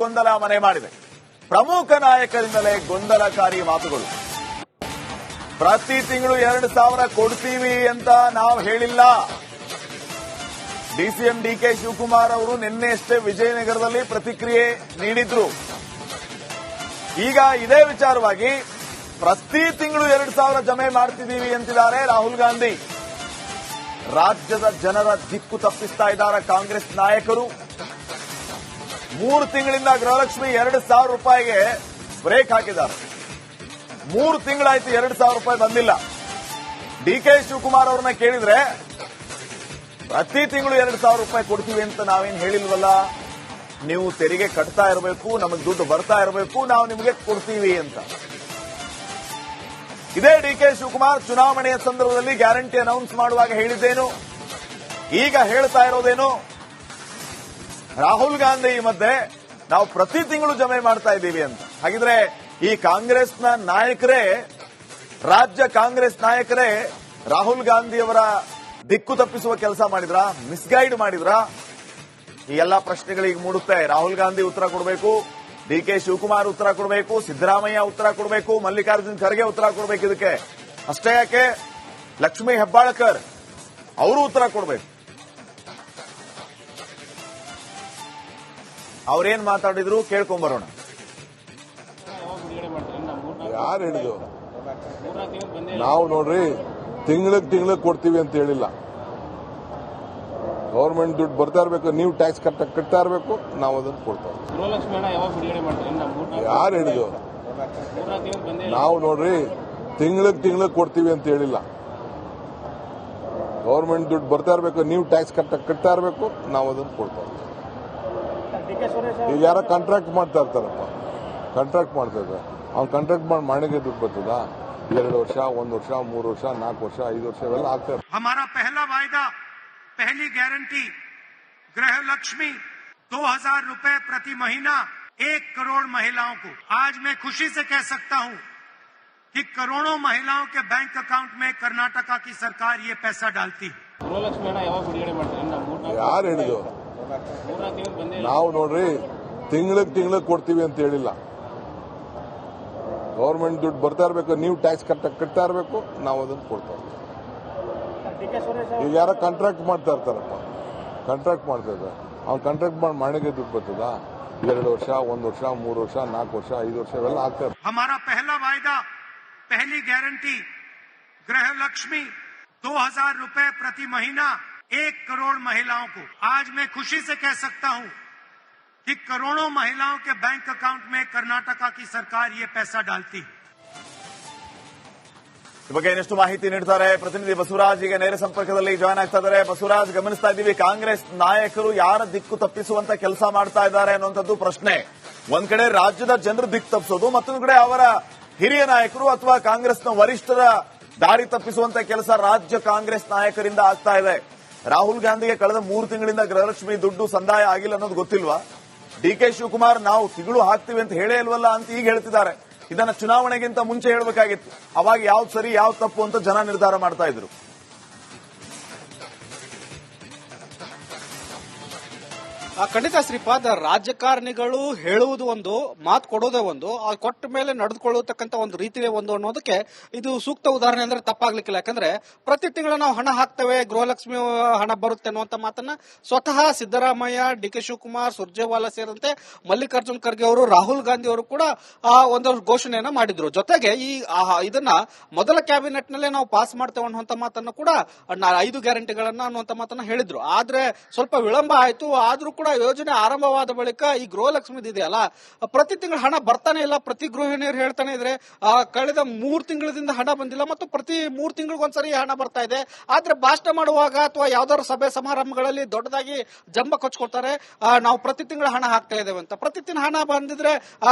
ಗೊಂದಲ ಮನೆ ಮಾಡಿದೆ. ಪ್ರಮುಖ ನಾಯಕರಿಂದಲೇ ಗೊಂದಲಕಾರಿ ಮಾತುಗಳು. ಪ್ರತಿ ತಿಂಗಳು 2,000 ಕೊಡ್ತೀವಿ ಅಂತ ನಾವು ಹೇಳಿಲ್ಲ. ಡಿಸಿಎಂ ಡಿಕೆ ಶಿವಕುಮಾರ್ ಅವರು ನಿನ್ನೆಯಷ್ಟೇ ವಿಜಯನಗರದಲ್ಲಿ ಪ್ರತಿಕ್ರಿಯೆ ನೀಡಿದ್ರು. ಈಗ ಇದೇ ವಿಚಾರವಾಗಿ ಪ್ರತಿ ತಿಂಗಳು 2,000 ಜಮೆ ಮಾಡ್ತಿದ್ದೀವಿ ಅಂತಿದ್ದಾರೆ ರಾಹುಲ್ ಗಾಂಧಿ. ರಾಜ್ಯದ ಜನರ ದಿಕ್ಕು ತಪ್ಪಿಸ್ತಾ ಇದ್ದಾರೆ ಕಾಂಗ್ರೆಸ್ ನಾಯಕರು. 3 ತಿಂಗಳಿಂದ ಗೃಹಲಕ್ಷ್ಮಿ 2,000 ರೂಪಾಯಿಗೆ ಬ್ರೇಕ್ ಹಾಕಿದ್ದಾರೆ. 3 ತಿಂಗಳಾಯ್ತು 2,000 ರೂಪಾಯಿ ಬಂದಿಲ್ಲ. ಡಿಕೆ ಶಿವಕುಮಾರ್ ಅವ್ರನ್ನ ಕೇಳಿದ್ರೆ ಪ್ರತಿ ತಿಂಗಳು 2,000 ರೂಪಾಯಿ ಕೊಡ್ತೀವಿ ಅಂತ ನಾವೇನು ಹೇಳಿಲ್ವಲ್ಲ, ನೀವು ತೆರಿಗೆ ಕಟ್ತಾ ಇರಬೇಕು, ನಮಗೆ ದುಡ್ಡು ಬರ್ತಾ ಇರಬೇಕು, ನಾವು ನಿಮಗೆ ಕೊಡ್ತೀವಿ ಅಂತ. ಇದೇ ಡಿಕೆ ಶಿವಕುಮಾರ್ ಚುನಾವಣೆಯ ಸಂದರ್ಭದಲ್ಲಿ ಗ್ಯಾರಂಟಿ ಅನೌನ್ಸ್ ಮಾಡುವಾಗ ಹೇಳಿದ್ದೇನು, ಈಗ ಹೇಳ್ತಾ ಇರೋದೇನು. ರಾಹುಲ್ ಗಾಂಧಿ ಈ ಮಧ್ಯೆ ನಾವು ಪ್ರತಿ ತಿಂಗಳು ಜಮೆ ಮಾಡ್ತಾ ಇದ್ದೀವಿ ಅಂತ. ಹಾಗಿದ್ರೆ ಈ ಕಾಂಗ್ರೆಸ್ನ ನಾಯಕರೇ, ರಾಜ್ಯ ಕಾಂಗ್ರೆಸ್ ನಾಯಕರೇ ರಾಹುಲ್ ಗಾಂಧಿಯವರ ದಿಕ್ಕು ತಪ್ಪಿಸುವ ಕೆಲಸ ಮಾಡಿದ್ರಾ, ಮಿಸ್ಗೈಡ್ ಮಾಡಿದ್ರಾ? ಈ ಎಲ್ಲಾ ಪ್ರಶ್ನೆಗಳಿಗೆ ಮೂಡುತ್ತೆ. ರಾಹುಲ್ ಗಾಂಧಿ ಉತ್ತರ ಕೊಡಬೇಕು, ಡಿಕೆ ಶಿವಕುಮಾರ್ ಉತ್ತರ ಕೊಡಬೇಕು, ಸಿದ್ದರಾಮಯ್ಯ ಉತ್ತರ ಕೊಡಬೇಕು, ಮಲ್ಲಿಕಾರ್ಜುನ್ ಖರ್ಗೆ ಉತ್ತರ ಕೊಡಬೇಕು. ಇದಕ್ಕೆ ಅಷ್ಟೇ ಯಾಕೆ, ಲಕ್ಷ್ಮೀ ಹೆಬ್ಬಾಳ್ಕರ್ ಅವರು ಉತ್ತರ ಕೊಡಬೇಕು. ಅವ್ರೇನ್ ಮಾತಾಡಿದ್ರು ಕೇಳ್ಕೊಂಬರೋಣ. ಯಾರು ಹೇಳಿದ್ರು? ನಾವು ನೋಡ್ರಿ ತಿಂಗಳಿಗೆ ಕೊಡ್ತೀವಿ ಅಂತ ಹೇಳಿಲ್ಲ. ಗೌರ್ಮೆಂಟ್ ದುಡ್ಡು ಬರ್ತಾ ಇರಬೇಕು, ನೀವು ಟ್ಯಾಕ್ಸ್ ಕಟ್ತಾ ಇರಬೇಕು, ನಾವು ಅದನ್ನು ಕೊಡ್ತಾ ಇದ್ದೀವಿ. ಯಾರು ಹೇಳಿದ್ರು? ನಾವು ನೋಡ್ರಿ ತಿಂಗಳಿಗೆ ಕೊಡ್ತೀವಿ ಅಂತ ಹೇಳಿಲ್ಲ. ಗೌರ್ಮೆಂಟ್ ದುಡ್ಡು ಬರ್ತಾ ಇರಬೇಕು, ನೀವು ಟ್ಯಾಕ್ಸ್ ಕಟ್ತಾ ಇರಬೇಕು, ನಾವು ಅದನ್ನು ಕೊಡ್ತಾ ಇದ್ದೀವಿ. ಈಗ ಯಾರ ಕಾಂಟ್ರಾಕ್ಟ್ ಮಾಡ್ತಾ ಇರ್ತಾರಪ್ಪ, ಕಾಂಟ್ರಾಕ್ಟ್ ಮಾಡ್ತಾ ಇದ್ದಾರೆ. ಅವ್ನು ಕಾಂಟ್ರಾಕ್ಟ್ ಮಾಡಿ ಮಾಡಿಗೆ ದುಡ್ಡು ಬರ್ತದ? 2 ವರ್ಷ, 1 ವರ್ಷ, 3 ವರ್ಷ, 4 ವರ್ಷ, 5 ವರ್ಷ ಇವೆಲ್ಲ ಆಗ್ತದೆ. हमारा पहला वायदा, पहली गारंटी गृह लक्ष्मी 2,000 रुपए प्रति महीना 1 करोड़ महिलाओं को। आज मैं खुशी से कह सकता हूं कि करोड़ों महिलाओं के बैंक अकाउंट में कर्नाटका की सरकार ये पैसा डालती है. ಯಾರು ಹೇಳಿದ್ರು? ನಾವು ನೋಡ್ರಿ ತಿಂಗಳಿಗೆ ಕೊಡ್ತೀವಿ ಅಂತ ಹೇಳಿಲ್ಲ. ಗೌರ್ಮೆಂಟ್ ದುಡ್ಡು ಬರ್ತಾ ಇರಬೇಕು, ನೀವು ಟ್ಯಾಕ್ಸ್ ಕಟ್ತಾ ಇರಬೇಕು, ನಾವು ಅದನ್ನು ಕೊಡ್ತಾ ಇದ್ದೀವಿ. ಈಗ ಯಾರ ಕಾಂಟ್ರಾಕ್ಟ್ ಮಾಡ್ತಾ ಇರ್ತಾರಪ್ಪ, ಕಾಂಟ್ರಾಕ್ಟ್ ಮಾಡ್ತಾ ಇದ್ದಾರೆ. ಅವ್ನು ಕಾಂಟ್ರಾಕ್ಟ್ ಮಾಡಿ ಮಾಡಿಗೆ ದುಡ್ಡು ಬರ್ತದ? 2 ವರ್ಷ, 1 ವರ್ಷ, 3 ವರ್ಷ, 4 ವರ್ಷ, 5 ವರ್ಷ ಇವೆಲ್ಲ ಆಗ್ತದೆ. हमारा पहला वायदा, पहली गारंटी गृह लक्ष्मी 2,000 रुपए प्रति महीना 1 करोड़ महिलाओं को। आज मैं खुशी से कह सकता हूं कि करोड़ों महिलाओं के बैंक अकाउंट में कर्नाटका की सरकार ये पैसा डालती है. ಈ ಬಗ್ಗೆ ಇನ್ನಷ್ಟು ಮಾಹಿತಿ ನೀಡ್ತಾರೆ ಪ್ರತಿನಿಧಿ ಬಸವರಾಜ್. ಈಗ ನೇರ ಸಂಪರ್ಕದಲ್ಲಿ ಜಾಯ್ನ್ ಆಗ್ತಾ ಇದ್ದಾರೆ. ಬಸವರಾಜ್, ಗಮನಿಸ್ತಾ ಇದ್ದೀವಿ ಕಾಂಗ್ರೆಸ್ ನಾಯಕರು ಯಾರ ದಿಕ್ಕು ತಪ್ಪಿಸುವಂತ ಕೆಲಸ ಮಾಡ್ತಾ ಇದ್ದಾರೆ ಅನ್ನುವಂಥದ್ದು ಪ್ರಶ್ನೆ. ಒಂದ್ ಕಡೆ ರಾಜ್ಯದ ಜನರ ದಿಕ್ಕು ತಪ್ಪಿಸೋದು, ಮತ್ತೊಂದು ಕಡೆ ಅವರ ಹಿರಿಯ ನಾಯಕರು ಅಥವಾ ಕಾಂಗ್ರೆಸ್ನ ವರಿಷ್ಠರ ದಾರಿ ತಪ್ಪಿಸುವಂತ ಕೆಲಸ ರಾಜ್ಯ ಕಾಂಗ್ರೆಸ್ ನಾಯಕರಿಂದ ಆಗ್ತಾ ಇದೆ. ರಾಹುಲ್ ಗಾಂಧಿಗೆ ಕಳೆದ 3 ತಿಂಗಳಿಂದ ಗೃಹಲಕ್ಷ್ಮಿ ದುಡ್ಡು ಸಂದಾಯ ಆಗಿಲ್ಲ ಅನ್ನೋದು ಗೊತ್ತಿಲ್ವಾ? ಡಿಕೆ ಶಿವಕುಮಾರ್ ನಾವು ತಿಂಗಳು ಹಾಕ್ತೀವಿ ಅಂತ ಹೇಳೇ ಇಲ್ವಲ್ಲ ಅಂತ ಈಗ ಹೇಳ್ತಿದ್ದಾರೆ. ಇದನ್ನ ಚುನಾವಣೆಗಿಂತ ಮುಂಚೆ ಹೇಳಬೇಕಾಗಿತ್ತು. ಅವಾಗ ಯಾವ್ದು ಸರಿ ಯಾವ್ದು ತಪ್ಪು ಅಂತ ಜನ ನಿರ್ಧಾರ ಮಾಡ್ತಾ ಇದ್ರು. ಖಂಡಿತ ಶ್ರೀಪಾದ್, ರಾಜಕಾರಣಿಗಳು ಹೇಳುವುದು ಒಂದು, ಮಾತು ಕೊಡೋದೇ ಒಂದು, ಆ ಕೊಟ್ಟ ಮೇಲೆ ನಡೆದುಕೊಳ್ಳತಕ್ಕಂಥ ಒಂದು ರೀತಿಯೇ ಒಂದು ಅನ್ನೋದಕ್ಕೆ ಇದು ಸೂಕ್ತ ಉದಾಹರಣೆ ಅಂದ್ರೆ ತಪ್ಪಾಗ್ಲಿಕ್ಕಿಲ್ಲ. ಯಾಕಂದ್ರೆ ಪ್ರತಿ ತಿಂಗಳು ನಾವು ಹಣ ಹಾಕ್ತೇವೆ, ಗೃಹಲಕ್ಷ್ಮಿ ಹಣ ಬರುತ್ತೆ ಅನ್ನುವಂತ ಮಾತನ್ನ ಸ್ವತಃ ಸಿದ್ದರಾಮಯ್ಯ, ಡಿಕೆ ಶಿವಕುಮಾರ್, ಸುರ್ಜೇವಾಲಾ ಸೇರಿದಂತೆ ಮಲ್ಲಿಕಾರ್ಜುನ್ ಖರ್ಗೆ ಅವರು, ರಾಹುಲ್ ಗಾಂಧಿ ಅವರು ಕೂಡ ಒಂದು ಘೋಷಣೆಯನ್ನ ಮಾಡಿದ್ರು. ಜೊತೆಗೆ ಇದನ್ನ ಮೊದಲ ಕ್ಯಾಬಿನೆಟ್ ನಲ್ಲೇ ನಾವು ಪಾಸ್ ಮಾಡ್ತೇವೆ ಅನ್ನುವಂತ ಮಾತನ್ನ ಕೂಡ 5 ಗ್ಯಾರಂಟಿಗಳನ್ನ ಅನ್ನುವಂತ ಮಾತನ್ನ ಹೇಳಿದ್ರು. ಆದ್ರೆ ಸ್ವಲ್ಪ ವಿಳಂಬ ಆಯ್ತು. ಆದ್ರೂ ಕೂಡ ಯೋಜನೆ ಆರಂಭವಾದ ಬಳಿಕ ಈ ಗೃಹಲಕ್ಷ್ಮಿ ಇದೆಯಲ್ಲ, ಪ್ರತಿ ತಿಂಗಳು ಹಣ ಬರ್ತಾನೆ ಇಲ್ಲ. ಪ್ರತಿ ಗೃಹಿಣಿಯರು ಹೇಳ್ತಾನೆ ಇದ್ರೆ ಕಳೆದ 3 ತಿಂಗಳಿಂದ ಹಣ ಬಂದಿಲ್ಲ ಮತ್ತು ಪ್ರತಿ 3 ತಿಂಗಳಿಗೊಂದ್ಸರಿ ಹಣ ಬರ್ತಾ ಇದೆ. ಆದ್ರೆ ಭಾಷಣ ಮಾಡುವಾಗ ಅಥವಾ ಯಾವ್ದಾದ್ರು ಸಭೆ ಸಮಾರಂಭಗಳಲ್ಲಿ ದೊಡ್ಡದಾಗಿ ಜಂಬ ಕೊಚ್ಕೊಳ್ತಾರೆ, ನಾವು ಪ್ರತಿ ತಿಂಗಳು ಹಣ ಹಾಕ್ತಾ ಇದ್ದೇವೆ ಅಂತ. ಪ್ರತಿ ತಿಂಗಳು ಹಣ ಬಂದಿದ್ರೆ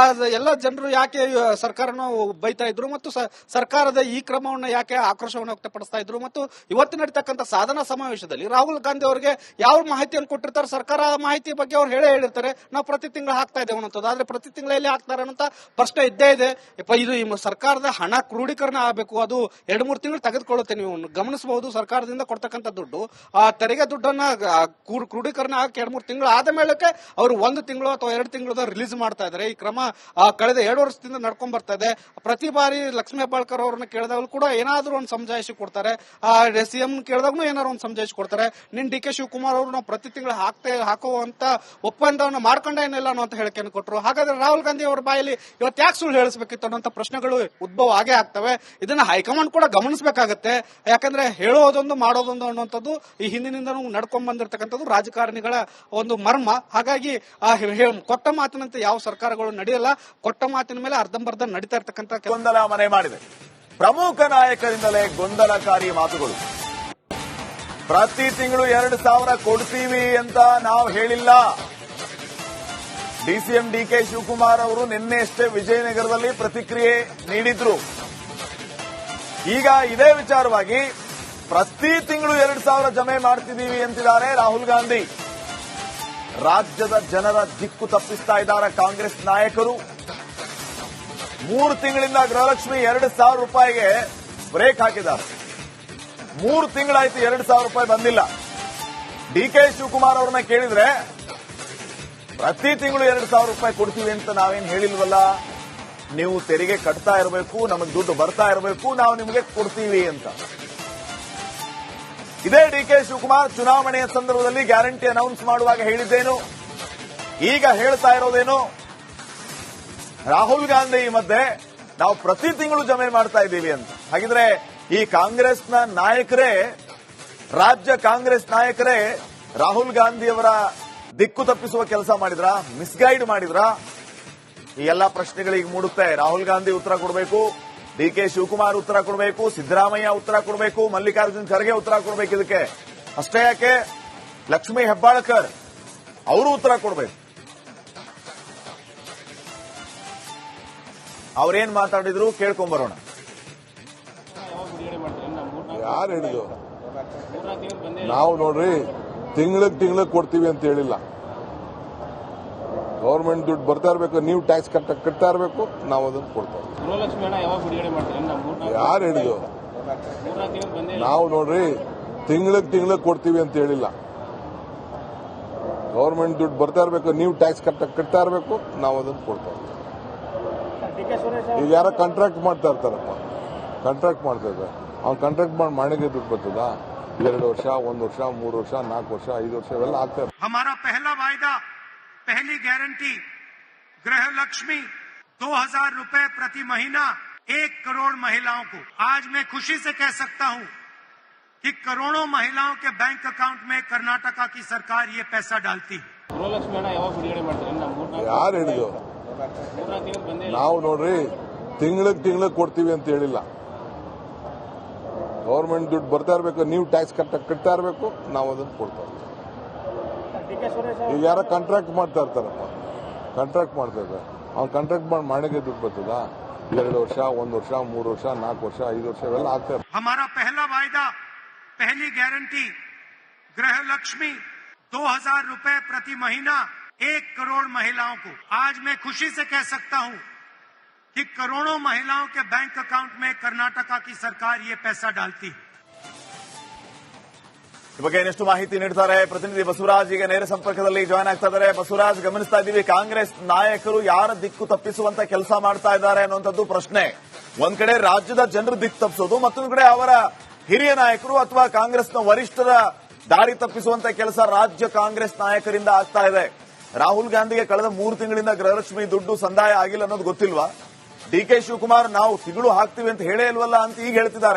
ಎಲ್ಲ ಜನರು ಯಾಕೆ ಸರ್ಕಾರನ ಬೈತಾ ಇದ್ರು ಮತ್ತು ಸರ್ಕಾರದ ಈ ಕ್ರಮವನ್ನು ಯಾಕೆ ಆಕ್ರೋಶವನ್ನು ವ್ಯಕ್ತಪಡಿಸ್ತಾ ಇದ್ರು. ಮತ್ತು ಇವತ್ತು ನಡೀತಕ್ಕಂಥ ಸಾಧನಾ ಸಮಾವೇಶದಲ್ಲಿ ರಾಹುಲ್ ಗಾಂಧಿ ಅವರಿಗೆ ಯಾವ ಮಾಹಿತಿಯನ್ನು ಕೊಟ್ಟಿರ್ತಾರೆ, ಸರ್ಕಾರ ಮಾಹಿತಿ ಮಾಹಿತಿ ಬಗ್ಗೆ ಅವ್ರು ಹೇಳಿರ್ತಾರೆ, ನಾವು ಪ್ರತಿ ತಿಂಗಳು ಹಾಕ್ತಾ ಇದ್ದೇವೆ ಅನ್ನೋದು. ಆದ್ರೆ ಪ್ರತಿ ತಿಂಗಳಲ್ಲಿ ಹಾಕ್ತಾರೆ ಅನ್ನೋ ಪ್ರಶ್ನೆ ಇದ್ದೇ ಇದೆ. ಇದು ಈ ಸರ್ಕಾರದ ಹಣ ಕ್ರೋಢೀಕರಣ ಆಗಬೇಕು. ಅದು 2-3 ತಿಂಗಳು ತೆಗೆದುಕೊಳ್ಳುತ್ತೆ. ನೀವು ಗಮನಿಸಬಹುದು, ಸರ್ಕಾರದಿಂದ ಕೊಡ್ತಕ್ಕಂಥ ದುಡ್ಡು, ಆ ತೆರಿಗೆ ದುಡ್ಡನ್ನ ಕ್ರೋಢೀಕರಣ ಆಗಕ್ಕೆ 2-3 ತಿಂಗಳು ಆದ ಮೇಲಕ್ಕೆ ಅವರು 1 ತಿಂಗಳು ಅಥವಾ 2 ತಿಂಗಳು ರಿಲೀಸ್ ಮಾಡ್ತಾ ಇದ್ದಾರೆ. ಈ ಕ್ರಮ ಕಳೆದ 2 ವರ್ಷದಿಂದ ನಡ್ಕೊಂಡ್ ಬರ್ತಾ ಇದೆ. ಪ್ರತಿ ಬಾರಿ ಲಕ್ಷ್ಮೀ ಹೆಬ್ಬಾಳ್ಕರ್ ಅವ್ರನ್ನ ಕೇಳಿದಾಗಲೂ ಕೂಡ ಏನಾದ್ರೂ ಒಂದು ಸಮಜಾಯಿಷಿ ಕೊಡ್ತಾರೆ, ಸಿಎಂ ಕೇಳಿದಾಗೂ ಏನಾದ್ರು ಒಂದು ಸಮಜಾಯಿಷಿ ಕೊಡ್ತಾರೆ. ನಿನ್ ಡಿ ಕೆ ಶಿವಕುಮಾರ್ ಅವರು ನಾವು ಪ್ರತಿ ತಿಂಗಳು ಹಾಕುವಂತ ಒಪ್ಪಂದವನ್ನು ಮಾಡ್ಕೊಂಡೇನಿಲ್ಲ ಅನ್ನೋ ಹೇಳಿಕೆಯನ್ನು ಕೊಟ್ಟರು. ಹಾಗಾದ್ರೆ ರಾಹುಲ್ ಗಾಂಧಿ ಅವರ ಬಾಯಲ್ಲಿ ಇವತ್ತು ಯಾಕೆ ಸುಳ್ಳು ಹೇಳಿಸಬೇಕಿತ್ತು ಅನ್ನೋ ಪ್ರಶ್ನೆಗಳು ಉದ್ಭವ ಆಗೇ ಆಗ್ತವೆ. ಇದನ್ನ ಹೈಕಮಾಂಡ್ ಕೂಡ ಗಮನಿಸಬೇಕಾಗತ್ತೆ. ಯಾಕಂದ್ರೆ ಹೇಳೋದೊಂದು ಮಾಡೋದೊಂದು ಅನ್ನುವಂಥದ್ದು ಈ ಹಿಂದಿನಿಂದನೂ ನಡ್ಕೊಂಡ್ ಬಂದಿರತಕ್ಕಂಥದ್ದು ರಾಜಕಾರಣಿಗಳ ಒಂದು ಮರ್ಮ. ಹಾಗಾಗಿ ಕೊಟ್ಟ ಮಾತಿನಂತೆ ಯಾವ ಸರ್ಕಾರಗಳು ನಡೆಯಲ್ಲ. ಕೊಟ್ಟ ಮಾತಿನ ಮೇಲೆ ಅರ್ಧಂಬರ್ಧ ನಡೀತಾ ಇರ್ತಕ್ಕಂಥ ಗೊಂದಲ ಮನೆ ಮಾಡಿದೆ. ಪ್ರಮುಖ ನಾಯಕರಿಂದಲೇ ಗೊಂದಲಕಾರಿ ಮಾತುಗಳು. ಪ್ರತಿ ತಿಂಗಳು 2,000 ಕೊಡ್ತೀವಿ ಅಂತ ನಾವು ಹೇಳಿಲ್ಲ. ಡಿಸಿಎಂ ಡಿಕೆ ಶಿವಕುಮಾರ್ ಅವರು ನಿನ್ನೆಯಷ್ಟೇ ವಿಜಯನಗರದಲ್ಲಿ ಪ್ರತಿಕ್ರಿಯೆ ನೀಡಿದ್ರು. ಈಗ ಇದೇ ವಿಚಾರವಾಗಿ ಪ್ರತಿ ತಿಂಗಳು 2,000 ಜಮೆ ಮಾಡ್ತಿದ್ದೀವಿ ಅಂತಿದ್ದಾರೆ ರಾಹುಲ್ ಗಾಂಧಿ. ರಾಜ್ಯದ ಜನರ ದಿಕ್ಕು ತಪ್ಪಿಸ್ತಾ ಇದ್ದಾರೆ ಕಾಂಗ್ರೆಸ್ ನಾಯಕರು. 3 ತಿಂಗಳಿಂದ ಗೃಹಲಕ್ಷ್ಮಿ 2,000 ರೂಪಾಯಿಗೆ ಬ್ರೇಕ್ ಹಾಕಿದ್ದಾರೆ. 3 ತಿಂಗಳಾಯ್ತು, 2,000 ರೂಪಾಯಿ ಬಂದಿಲ್ಲ. ಡಿಕೆ ಶಿವಕುಮಾರ್ ಅವ್ರನ್ನ ಕೇಳಿದ್ರೆ ಪ್ರತಿ ತಿಂಗಳು 2,000 ರೂಪಾಯಿ ಕೊಡ್ತೀವಿ ಅಂತ ನಾವೇನು ಹೇಳಿಲ್ವಲ್ಲ, ನೀವು ತೆರಿಗೆ ಕಟ್ತಾ ಇರಬೇಕು, ನಮಗೆ ದುಡ್ಡು ಬರ್ತಾ ಇರಬೇಕು, ನಾವು ನಿಮಗೆ ಕೊಡ್ತೀವಿ ಅಂತ. ಇದೇ ಡಿಕೆ ಶಿವಕುಮಾರ್ ಚುನಾವಣೆಯ ಸಂದರ್ಭದಲ್ಲಿ ಗ್ಯಾರಂಟಿ ಅನೌನ್ಸ್ ಮಾಡುವಾಗ ಹೇಳಿದ್ದೇನು, ಈಗ ಹೇಳ್ತಾ ಇರೋದೇನು. ರಾಹುಲ್ ಗಾಂಧಿ ಮಧ್ಯೆ ನಾವು ಪ್ರತಿ ತಿಂಗಳು ಜಮೆ ಮಾಡ್ತಾ ಇದ್ದೀವಿ ಅಂತ. ಹಾಗಿದ್ರೆ ಈ ಕಾಂಗ್ರೆಸ್ನ ನಾಯಕರೇ, ರಾಜ್ಯ ಕಾಂಗ್ರೆಸ್ ನಾಯಕರೇ ರಾಹುಲ್ ಗಾಂಧಿಯವರ ದಿಕ್ಕು ತಪ್ಪಿಸುವ ಕೆಲಸ ಮಾಡಿದ್ರಾ, ಮಿಸ್ಗೈಡ್ ಮಾಡಿದ್ರಾ? ಈ ಎಲ್ಲಾ ಪ್ರಶ್ನೆಗಳಿಗೆ ಮೂಡುತ್ತೆ. ರಾಹುಲ್ ಗಾಂಧಿ ಉತ್ತರ ಕೊಡಬೇಕು, ಡಿಕೆ ಶಿವಕುಮಾರ್ ಉತ್ತರ ಕೊಡಬೇಕು, ಸಿದ್ದರಾಮಯ್ಯ ಉತ್ತರ ಕೊಡಬೇಕು, ಮಲ್ಲಿಕಾರ್ಜುನ್ ಖರ್ಗೆ ಉತ್ತರ ಕೊಡಬೇಕು. ಇದಕ್ಕೆ ಅಷ್ಟೇ ಯಾಕೆ, ಲಕ್ಷ್ಮೀ ಹೆಬ್ಬಾಳ್ಕರ್ ಅವರು ಉತ್ತರ ಕೊಡಬೇಕು. ಅವ್ರೇನ್ ಮಾತಾಡಿದ್ರು ಕೇಳ್ಕೊಂಬರೋಣ. ಯಾರು ಹೇಳಿದ್ರು? ನಾವು ನೋಡ್ರಿ ತಿಂಗಳಿಗೆ ಕೊಡ್ತೀವಿ ಅಂತ ಹೇಳಿಲ್ಲ. ಗೌರ್ಮೆಂಟ್ ದುಡ್ಡು ಬರ್ತಾ ಇರಬೇಕು, ನೀವು ಟ್ಯಾಕ್ಸ್ ಕಟ್ತಾ ಇರಬೇಕು, ನಾವು ಅದನ್ನು ಕೊಡ್ತಾ ಇದ್ದೀವಿ. ಯಾರು ಹೇಳಿದ್ರು? ನಾವು ನೋಡ್ರಿ ತಿಂಗಳಿಗೆ ಕೊಡ್ತೀವಿ ಅಂತ ಹೇಳಿಲ್ಲ. ಗೌರ್ಮೆಂಟ್ ದುಡ್ಡು ಬರ್ತಾ ಇರಬೇಕು, ನೀವು ಟ್ಯಾಕ್ಸ್ ಕಟ್ತಾ ಇರಬೇಕು, ನಾವು ಅದನ್ನು ಕೊಡ್ತಾ ಇದ್ದೀವಿ. ಈಗ ಯಾರ ಕಾಂಟ್ರಾಕ್ಟ್ ಮಾಡ್ತಾ ಇರ್ತಾರಪ್ಪ, ಕಾಂಟ್ರಾಕ್ಟ್ ಮಾಡ್ತಾ ಇದ್ದಾರೆ. ಅವ್ನು ಕಾಂಟ್ರಾಕ್ಟ್ ಮಾಡಿ ಮಾಡಿಗೆ ದುಡ್ಡು ಬರ್ತದ? 2 ವರ್ಷ, 1 ವರ್ಷ, 3 ವರ್ಷ, 4 ವರ್ಷ, 5 ವರ್ಷ ಇವೆಲ್ಲ ಆಗ್ತಾ ಇರ್ತದೆ. हमारा पहला वायदा, पहली गारंटी गृह लक्ष्मी 2,000 रुपए प्रति महीना 1 करोड़ महिलाओं को। आज मैं खुशी से कह सकता हूं कि करोड़ों महिलाओं के बैंक अकाउंट में कर्नाटका की सरकार ये पैसा डालती है. ಯಾರು ಹೇಳಿದ್ರು? ನಾವು ನೋಡ್ರಿ ತಿಂಗಳಿಗೆ ಕೊಡ್ತೀವಿ ಅಂತ ಹೇಳಿಲ್ಲ. ಗೌರ್ಮೆಂಟ್ ದುಡ್ಡು ಬರ್ತಾ ಇರಬೇಕು, ನೀವು ಟ್ಯಾಕ್ಸ್ ಕಟ್ತಾ ಇರಬೇಕು, ನಾವು ಅದನ್ನು ಕೊಡ್ತಾ ಇದ್ದೀವಿ. ಈಗ ಯಾರ ಕಾಂಟ್ರಾಕ್ಟ್ ಮಾಡ್ತಾ ಇರ್ತಾರಪ್ಪ, ಕಾಂಟ್ರಾಕ್ಟ್ ಮಾಡ್ತಾ ಇದ್ದಾರೆ. ಅವ್ನು ಕಾಂಟ್ರಾಕ್ಟ್ ಮಾಡಿ ಮಾಡಿಗೆ ದುಡ್ಡು ಬರ್ತದ? 2 ವರ್ಷ, 1 ವರ್ಷ, 3 ವರ್ಷ, 4 ವರ್ಷ, 5 ವರ್ಷ ಇವೆಲ್ಲ ಆಗ್ತಾ ಇರ್ತದೆ. हमारा पहला वायदा, पहली गारंटी गृह लक्ष्मी 2,000 रुपए प्रति महीना 1 करोड़ महिलाओं को। आज मैं खुशी से कह सकता हूं कि करोड़ों महिलाओं के बैंक अकाउंट में कर्नाटका की सरकार ये पैसा डालती है. ಈ ಬಗ್ಗೆ ಇನ್ನಷ್ಟು ಮಾಹಿತಿ ನೀಡ್ತಾರೆ ಪ್ರತಿನಿಧಿ ಬಸವರಾಜ್. ಈಗ ನೇರ ಸಂಪರ್ಕದಲ್ಲಿ ಜಾಯ್ನ್ ಆಗ್ತಾ ಇದ್ದಾರೆ. ಬಸವರಾಜ್, ಗಮನಿಸ್ತಾ ಇದ್ದೀವಿ ಕಾಂಗ್ರೆಸ್ ನಾಯಕರು ಯಾರ ದಿಕ್ಕು ತಪ್ಪಿಸುವಂತ ಕೆಲಸ ಮಾಡ್ತಾ ಇದ್ದಾರೆ ಅನ್ನುವಂಥದ್ದು ಪ್ರಶ್ನೆ. ಒಂದ್ ಕಡೆ ರಾಜ್ಯದ ಜನರ ದಿಕ್ಕು ತಪ್ಪಿಸೋದು, ಮತ್ತೊಂದು ಕಡೆ ಅವರ ಹಿರಿಯ ನಾಯಕರು ಅಥವಾ ಕಾಂಗ್ರೆಸ್ನ ವರಿಷ್ಠರ ದಾರಿ ತಪ್ಪಿಸುವಂತ ಕೆಲಸ ರಾಜ್ಯ ಕಾಂಗ್ರೆಸ್ ನಾಯಕರಿಂದ ಆಗ್ತಾ ಇದೆ. ರಾಹುಲ್ ಗಾಂಧಿಗೆ ಕಳೆದ 3 ತಿಂಗಳಿಂದ ಗೃಹಲಕ್ಷ್ಮಿ ದುಡ್ಡು ಸಂದಾಯ ಆಗಿಲ್ಲ ಅನ್ನೋದು ಗೊತ್ತಿಲ್ವಾ? ಡಿ ಕೆ ಶಿವಕುಮಾರ್ ನಾವು ತಿಂಗಳು ಹಾಕ್ತೀವಿ ಅಂತ ಹೇಳೇ ಇಲ್ವಲ್ಲ ಅಂತ ಈಗ ಹೇಳ್ತಿದ್ದಾರೆ.